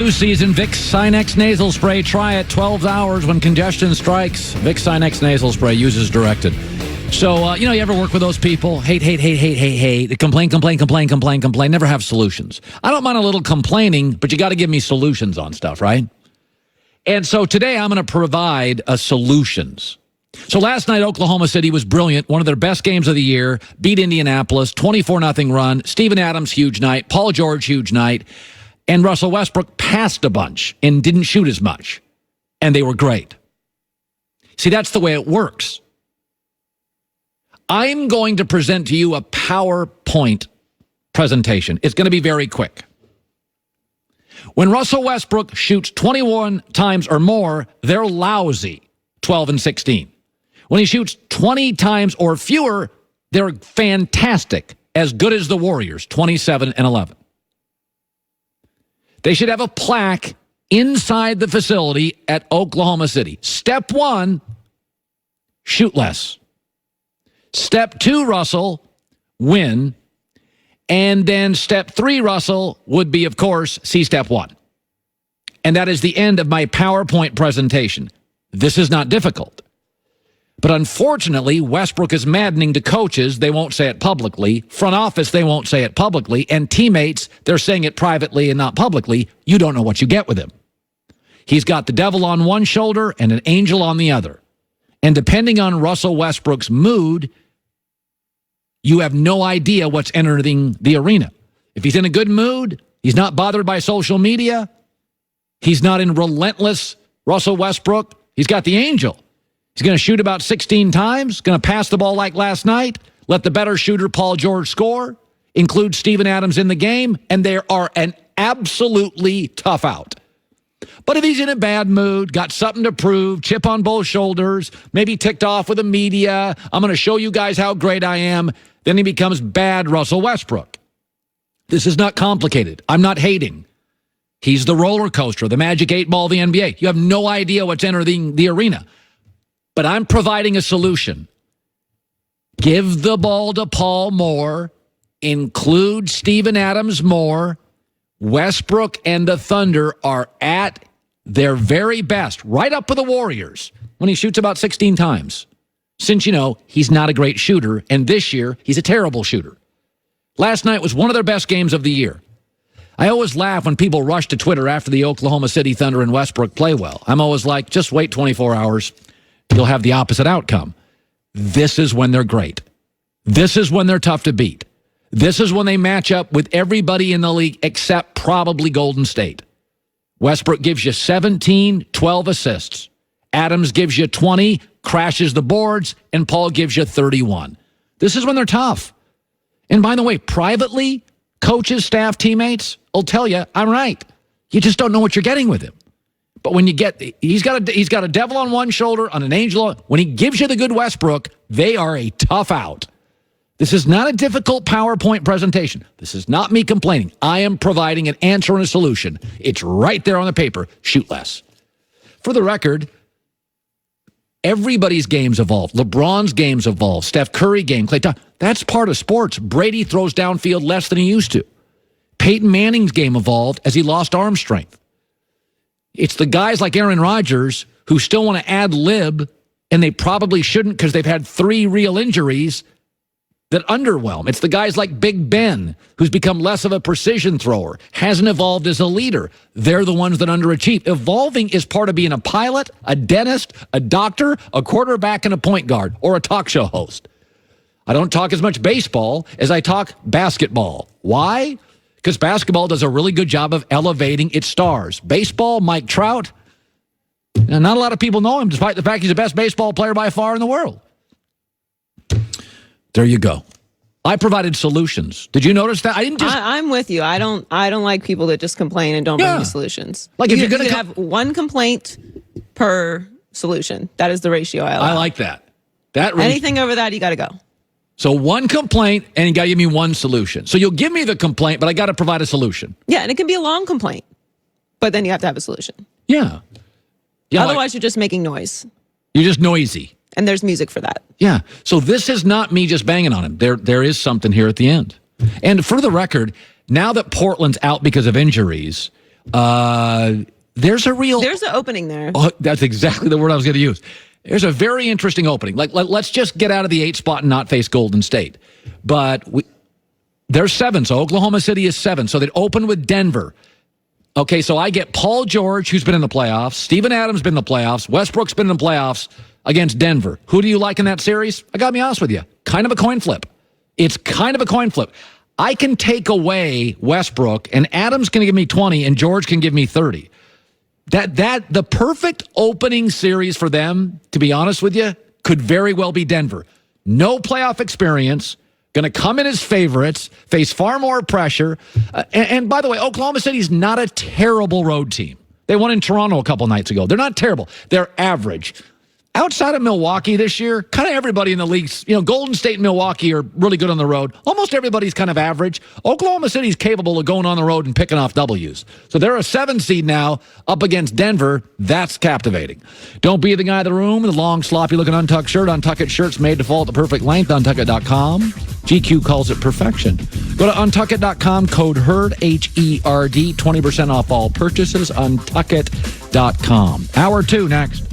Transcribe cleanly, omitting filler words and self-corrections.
Flu season, Vicks Sinex nasal spray. Try it 12 hours when congestion strikes. Vicks Sinex nasal spray. Use as directed. So, you ever work with those people? Hate. Complain. Never have solutions. I don't mind a little complaining, but you got to give me solutions on stuff, right? And so today I'm going to provide solutions. So last night, Oklahoma City was brilliant. One of their best games of the year. Beat Indianapolis, 24-0 run. Steven Adams, huge night. Paul George, huge night. And Russsell Westbrook passed a bunch and didn't shoot as much. And they were great. See, that's the way it works. I'm going to present to you a PowerPoint presentation. It's going to be very quick. When Russsell Westbrook shoots 21 times or more, they're lousy, 12 and 16. When he shoots 20 times or fewer, they're fantastic, as good as the Warriors, 27 and 11. They should have a plaque inside the facility at Oklahoma City. Step 1, shoot less. Step 2, Russell, win. And then step 3, Russell, would be, of course, see step 1. And that is the end of my PowerPoint presentation. This is not difficult. But unfortunately, Westbrook is maddening to coaches. They won't say it publicly. Front office, they won't say it publicly. And teammates, they're saying it privately and not publicly. You don't know what you get with him. He's got the devil on one shoulder and an angel on the other. And depending on Russsell Westbrook's mood, you have no idea what's entering the arena. If he's in a good mood, he's not bothered by social media, he's not in relentless Russsell Westbrook, he's got the angel. He's going to shoot about 16 times, going to pass the ball like last night, let the better shooter Paul George score, include Steven Adams in the game, and they are an absolutely tough out. But if he's in a bad mood, got something to prove, chip on both shoulders, maybe ticked off with the media, I'm going to show you guys how great I am, then he becomes bad Russsell Westbrook. This is not complicated. I'm not hating. He's the roller coaster, the magic 8 ball of the NBA. You have no idea what's entering the arena. But I'm providing a solution. Give the ball to Paul more, include Steven Adams more. Westbrook and the Thunder are at their very best, right up with the Warriors, when he shoots about 16 times. Since, he's not a great shooter, and this year, he's a terrible shooter. Last night was one of their best games of the year. I always laugh when people rush to Twitter after the Oklahoma City Thunder and Westbrook play well. I'm always like, just wait 24 hours. You'll have the opposite outcome. This is when they're great. This is when they're tough to beat. This is when they match up with everybody in the league except probably Golden State. Westbrook gives you 17, 12 assists. Adams gives you 20, crashes the boards, and Paul gives you 31. This is when they're tough. And by the way, privately, coaches, staff, teammates will tell you, I'm right. You just don't know what you're getting with him. But when you get, he's got a devil on one shoulder, on an angel on, when he gives you the good Westbrook, they are a tough out. This is not a difficult PowerPoint presentation. This is not me complaining. I am providing an answer and a solution. It's right there on the paper. Shoot less. For the record, everybody's games evolve. LeBron's games evolve. Steph Curry game, Klay Thompson. That's part of sports. Brady throws downfield less than he used to. Peyton Manning's game evolved as he lost arm strength. It's the guys like Aaron Rodgers who still want to ad lib, and they probably shouldn't because they've had 3 real injuries, that underwhelm. It's the guys like Big Ben, who's become less of a precision thrower, hasn't evolved as a leader. They're the ones that underachieve. Evolving is part of being a pilot, a dentist, a doctor, a quarterback, and a point guard, or a talk show host. I don't talk as much baseball as I talk basketball. Why? Because basketball does a really good job of elevating its stars. Baseball, Mike Trout, not a lot of people know him, despite the fact he's the best baseball player by far in the world. There you go. I provided solutions. Did you notice that? I'm with you. I don't like people that just complain and don't bring me solutions. Like if you're going to have one complaint per solution. That is the ratio I allow. I like that. Anything over that, you got to go. So one complaint, and you got to give me one solution. So you'll give me the complaint, but I got to provide a solution. Yeah, and it can be a long complaint, but then you have to have a solution. Yeah. Otherwise, you're just making noise. You're just noisy. And there's music for that. Yeah. So this is not me just banging on him. There is something here at the end. And for the record, now that Portland's out because of injuries, There's There's an opening there. Oh, that's exactly the word I was going to use. There's a very interesting opening. Let's just get out of the 8 spot and not face Golden State. But they're 7, so Oklahoma City is 7. So they'd open with Denver. Okay, so I get Paul George, who's been in the playoffs. Steven Adams been in the playoffs. Westbrook's been in the playoffs against Denver. Who do you like in that series? I got to be honest with you. Kind of a coin flip. It's kind of a coin flip. I can take away Westbrook, and Adams can give me 20, and George can give me 30. The perfect opening series for them, to be honest with you, could very well be Denver. No playoff experience, going to come in as favorites, face far more pressure. And by the way, Oklahoma City's not a terrible road team. They won in Toronto a couple nights ago. They're not terrible. They're average. Outside of Milwaukee this year, kind of everybody in the leagues, Golden State and Milwaukee are really good on the road. Almost everybody's kind of average. Oklahoma City's capable of going on the road and picking off W's. So they're a 7 seed now up against Denver. That's captivating. Don't be the guy in the room in the long, sloppy-looking untucked shirt. Untuck It shirts made to fall at the perfect length. Untuckit.com. GQ calls it perfection. Go to untuckit.com, code HERD, HERD, 20% off all purchases. Untuckit.com. Hour 2 next.